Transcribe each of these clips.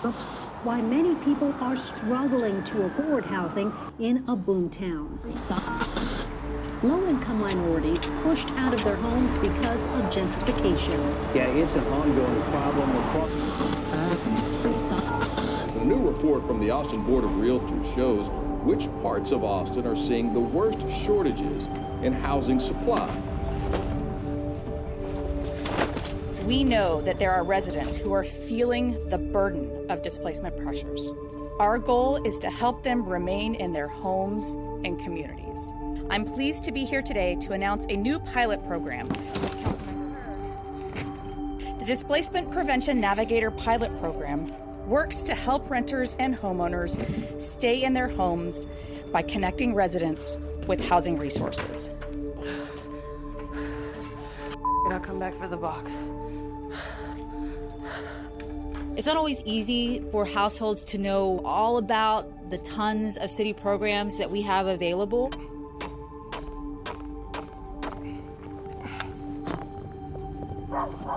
why many people are struggling to afford housing in a boomtown. Low-income minorities pushed out of their homes because of gentrification. Yeah, it's an ongoing problem across. A new report from the Austin Board of Realtors shows which parts of Austin are seeing the worst shortages in housing supply. We know that there are residents who are feeling the burden of displacement pressures. Our goal is to help them remain in their homes and communities. I'm pleased to be here today to announce a new pilot program. The Displacement Prevention Navigator Pilot Program works to help renters and homeowners stay in their homes by connecting residents with housing resources. I'll come back for the box. It's not always easy for households to know all about the tons of city programs that we have available.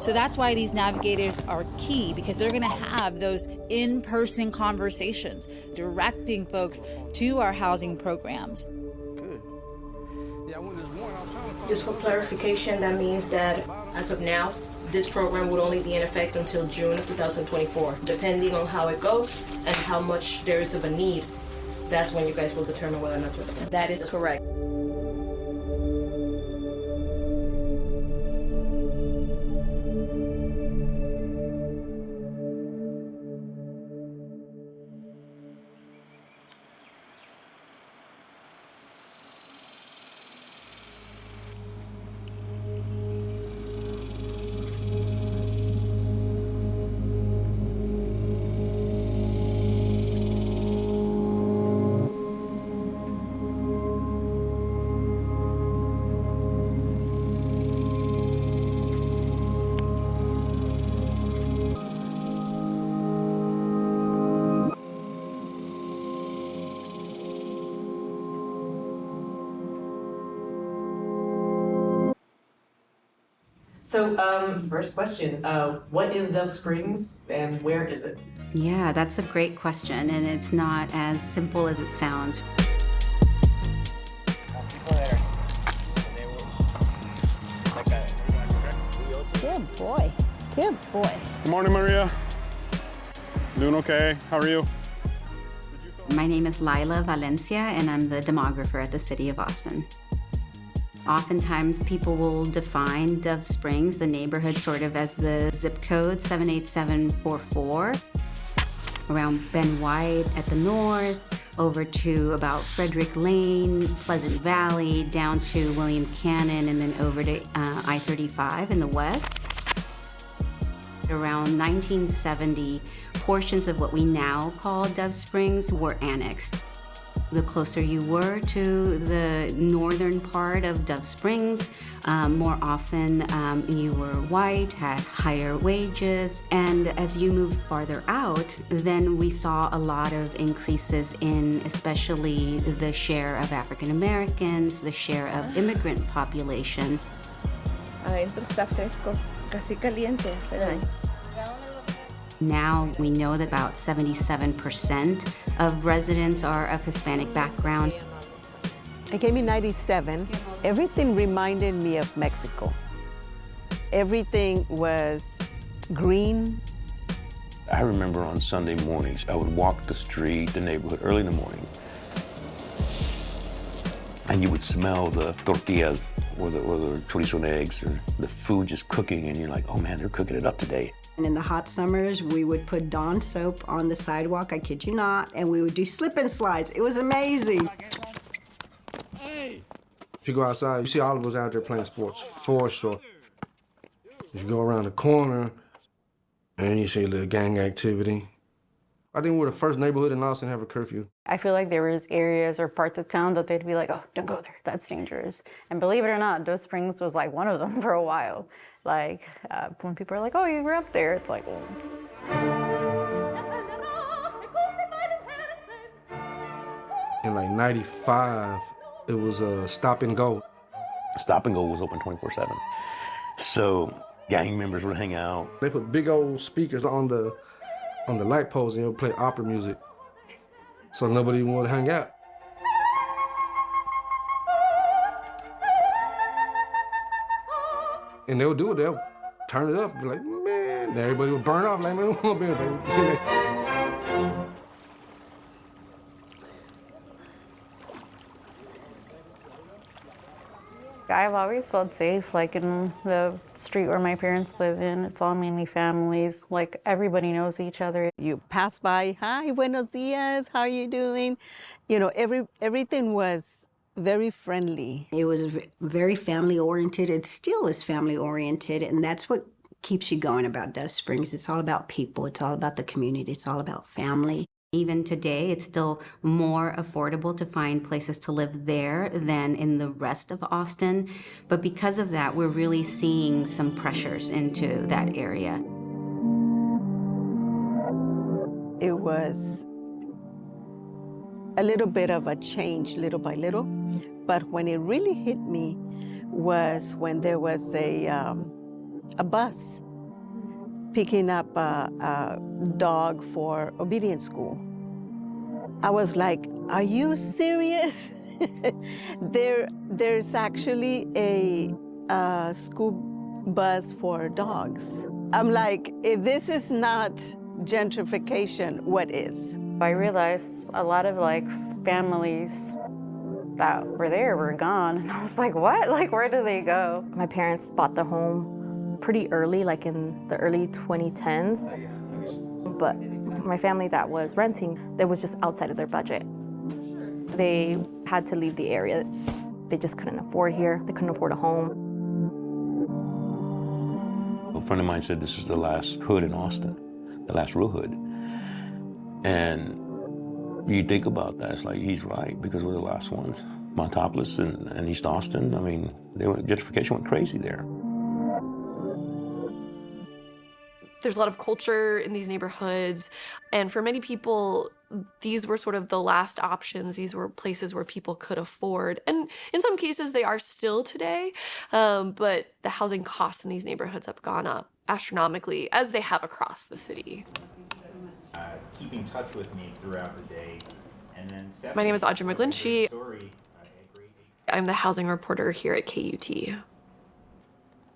So that's why these navigators are key, because they're going to have those in-person conversations, directing folks to our housing programs. Just for clarification, that means that as of now, this program would only be in effect until June of 2024. Depending on how it goes and how much there is of a need, that's when you guys will determine whether or not to extend. That is correct. So, first question, what is Dove Springs and where is it? Yeah, that's a great question, and it's not as simple as it sounds. Good boy. Good boy. Good morning, Maria. Doing okay? How are you? My name is Lila Valencia, and I'm the demographer at the City of Austin. Oftentimes, people will define Dove Springs, the neighborhood, sort of as the zip code 78744, around Ben White at the north, over to about Frederick Lane, Pleasant Valley, down to William Cannon, and then over to I-35 in the west. Around 1970, portions of what we now call Dove Springs were annexed. The closer you were to the northern part of Dove Springs, more often you were white, had higher wages, and as you moved farther out, then we saw a lot of increases in especially the share of African Americans, the share of immigrant population. Adentro está fresco, casi caliente. Now we know that about 77% of residents are of Hispanic background. I came in '97. Everything reminded me of Mexico. Everything was green. I remember on Sunday mornings, I would walk the street, the neighborhood, early in the morning, and you would smell the tortillas or the chorizo and eggs, or the food just cooking, and you're like, oh man, they're cooking it up today. And in the hot summers, we would put Dawn soap on the sidewalk, I kid you not, and we would do slip and slides. It was amazing. If you go outside, you see all of us out there playing sports, for sure. If you go around the corner, and you see a little gang activity. I think we're the first neighborhood in Austin to have a curfew. I feel like there was areas or parts of town that they'd be like, oh, don't go there, that's dangerous. And believe it or not, Dove Springs was like one of them for a while. Like, when people are like, oh, you were up there, it's like, oh. In like '95, it was a Stop and Go. Stop and Go was open 24/7. So gang members would hang out. They put big old speakers on the on the light poles and they would play opera music. So nobody even wanted to hang out. And they would do it, they'll turn it up, be like, man, everybody would burn off, like, man, we won't be here. I've always felt safe, like in the street where my parents live in. It's all mainly families. Like everybody knows each other. You pass by, hi, buenos dias, how are you doing? You know, everything was very friendly. It was very family oriented. It still is family oriented, and that's what keeps you going about Dove Springs. It's all about people. It's all about the community. It's all about family. Even today, it's still more affordable to find places to live there than in the rest of Austin. But because of that, we're really seeing some pressures into that area. It was a little bit of a change, little by little. But when it really hit me was when there was a bus picking up a dog for obedience school. I was like, are you serious? There's actually a school bus for dogs. I'm like, if this is not gentrification, what is? I realized a lot of like families that were there were gone. And I was like, what? Like, where do they go? My parents bought the home pretty early, like in the early 2010s. But my family that was renting, that was just outside of their budget. They had to leave the area. They just couldn't afford here. They couldn't afford a home. A friend of mine said this is the last hood in Austin, the last real hood. And you think about that, it's like he's right, because we're the last ones. Montopolis and East Austin, I mean, gentrification went crazy there. There's a lot of culture in these neighborhoods, and for many people, these were sort of the last options. These were places where people could afford, and in some cases they are still today, but the housing costs in these neighborhoods have gone up astronomically, as they have across the city. Keep in touch with me throughout the day. And then My name is Audrey McGlinchey. I'm the housing reporter here at KUT.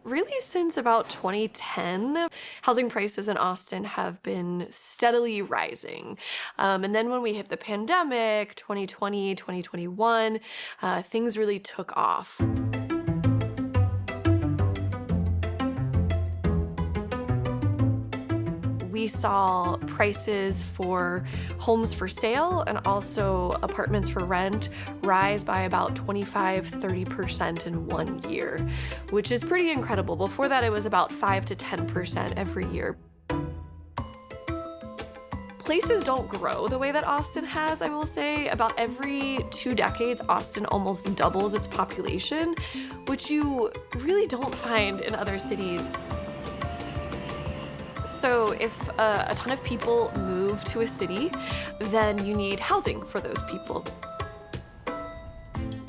Really, since about 2010, housing prices in Austin have been steadily rising. And then when we hit the pandemic, 2020, 2021, things really took off. We saw prices for homes for sale and also apartments for rent rise by about 25–30% in 1 year, which is pretty incredible. Before that, it was about 5 to 10% every year. Places don't grow the way that Austin has, I will say. About every 2 decades, Austin almost doubles its population, which you really don't find in other cities. So if a ton of people move to a city, then you need housing for those people.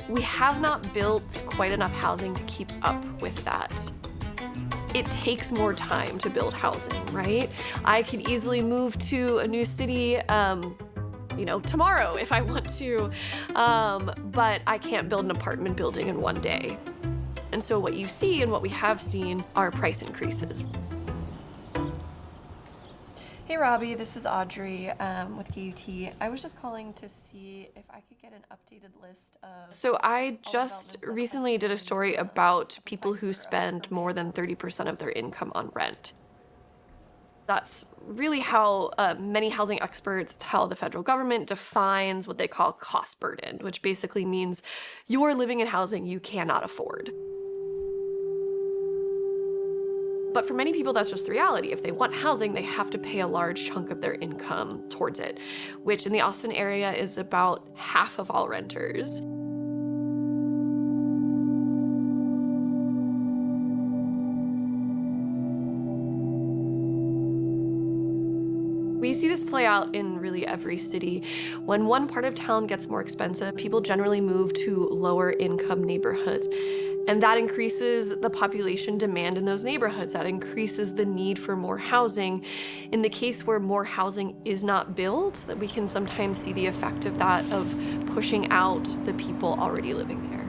We have not built quite enough housing to keep up with that. It takes more time to build housing, right? I could easily move to a new city, tomorrow if I want to, but I can't build an apartment building in 1 day. And so what you see and what we have seen are price increases. Hey Robbie, this is Audrey with KUT. I was just calling to see if I could get an updated list of... So I just recently did a story about people who spend more than 30% of their income on rent. That's really how many housing experts, it's how the federal government defines what they call cost burden, which basically means you're living in housing you cannot afford. But for many people, that's just the reality. If they want housing, they have to pay a large chunk of their income towards it, which in the Austin area is about half of all renters. We see this play play out in really every city. When one part of town gets more expensive, people generally move to lower income neighborhoods. And that increases the population demand in those neighborhoods. That increases the need for more housing. In the case where more housing is not built, that we can sometimes see the effect of that, of pushing out the people already living there.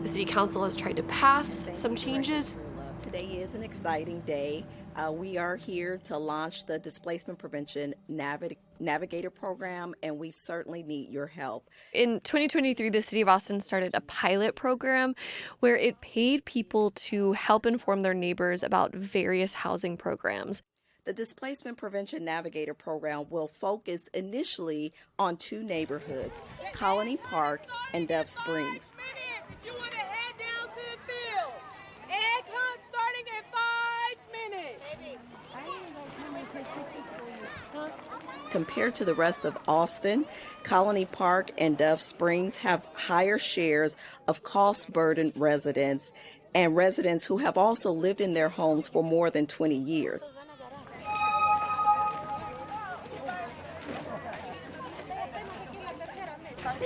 The City Council has tried to pass some changes. Today is an exciting day. We are here to launch the Displacement Prevention Navigator Program, and we certainly need your help. In 2023, the City of Austin started a pilot program where it paid people to help inform their neighbors about various housing programs. The Displacement Prevention Navigator Program will focus initially on 2 neighborhoods, Colony Park and Dove Springs. If you want to head down to the field, egg hunt starting in 5 minutes. Compared to the rest of Austin, Colony Park and Dove Springs have higher shares of cost-burdened residents and residents who have also lived in their homes for more than 20 years.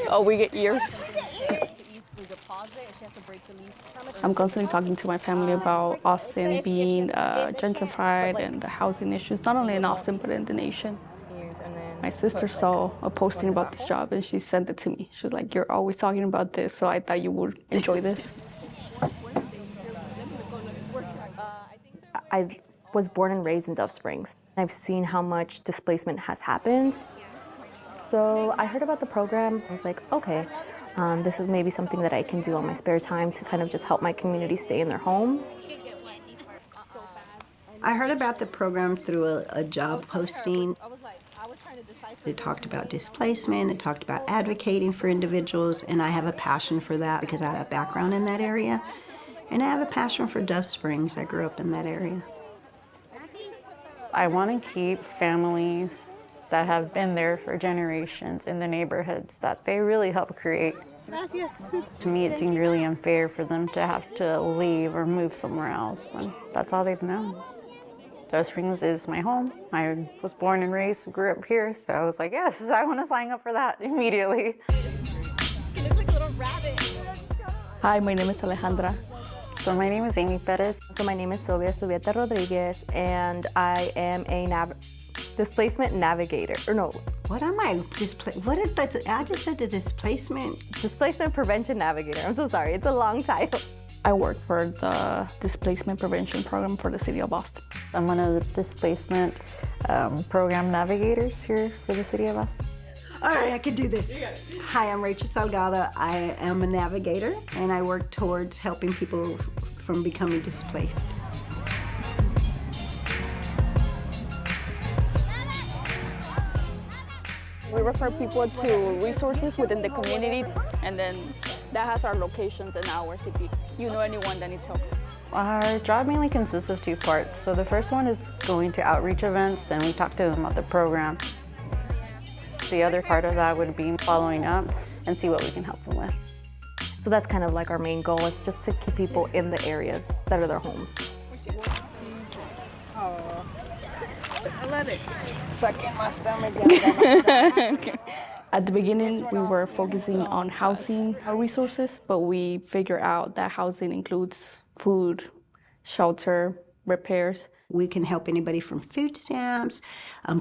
Oh, we get years. I'm constantly talking to my family about Austin being gentrified and the housing issues, not only in Austin, but in the nation. My sister saw a posting about this job and she sent it to me. She was like, "You're always talking about this, so I thought you would enjoy this." I was born and raised in Dove Springs. I've seen how much displacement has happened. So I heard about the program. I was like, okay, this is maybe something that I can do on my spare time to kind of just help my community stay in their homes. I heard about the program through a job posting. It talked about displacement, it talked about advocating for individuals, and I have a passion for that because I have a background in that area. And I have a passion for Dove Springs. I grew up in that area. I want to keep families that have been there for generations in the neighborhoods that they really help create. To me, it seemed really unfair for them to have to leave or move somewhere else when that's all they've known. Dove Springs is my home. I was born and raised, grew up here, so I was like, yes, I want to sign up for that immediately. He looks like a little rabbit. Hi, my name is Alejandra. So my name is Amy Perez. So my name is Sylvia Subieta Rodriguez, and I am a displacement navigator. Or no. What am I? What did that? I just said the displacement. Displacement prevention navigator. I'm so sorry. It's a long title. I work for the Displacement Prevention Program for the City of Austin. I'm one of the displacement program navigators here for the City of Austin. All right, I can do this. Hi, I'm Rachel Salgado. I am a navigator, and I work towards helping people from becoming displaced. We refer people to resources within the community, and then that has our locations and hours if you know anyone that needs help. Our job mainly consists of 2 parts. So the first one is going to outreach events, and we talk to them about the program. The other part of that would be following up and see what we can help them with. So that's kind of like our main goal, is just to keep people in the areas that are their homes. Oh, I love it. Sucking my stomach. At the beginning, we were focusing on housing resources, but we figured out that housing includes food, shelter, repairs. We can help anybody from food stamps,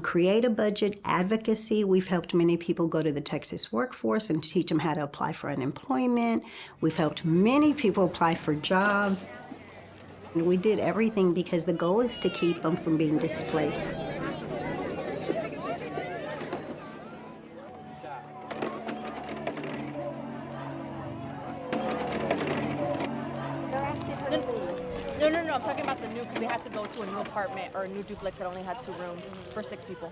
create a budget, advocacy. We've helped many people go to the Texas workforce and teach them how to apply for unemployment. We've helped many people apply for jobs. We did everything because the goal is to keep them from being displaced. No, I'm talking about the new, because they had to go to a new apartment or a new duplex that only had 2 rooms for 6 people.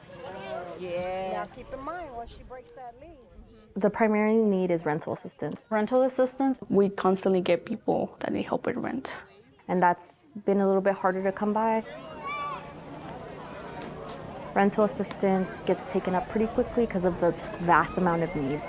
Yeah. Now keep in mind, once she breaks that lease. The primary need is rental assistance. Rental assistance? We constantly get people that need help with rent. And that's been a little bit harder to come by. Rental assistance gets taken up pretty quickly because of the just vast amount of need.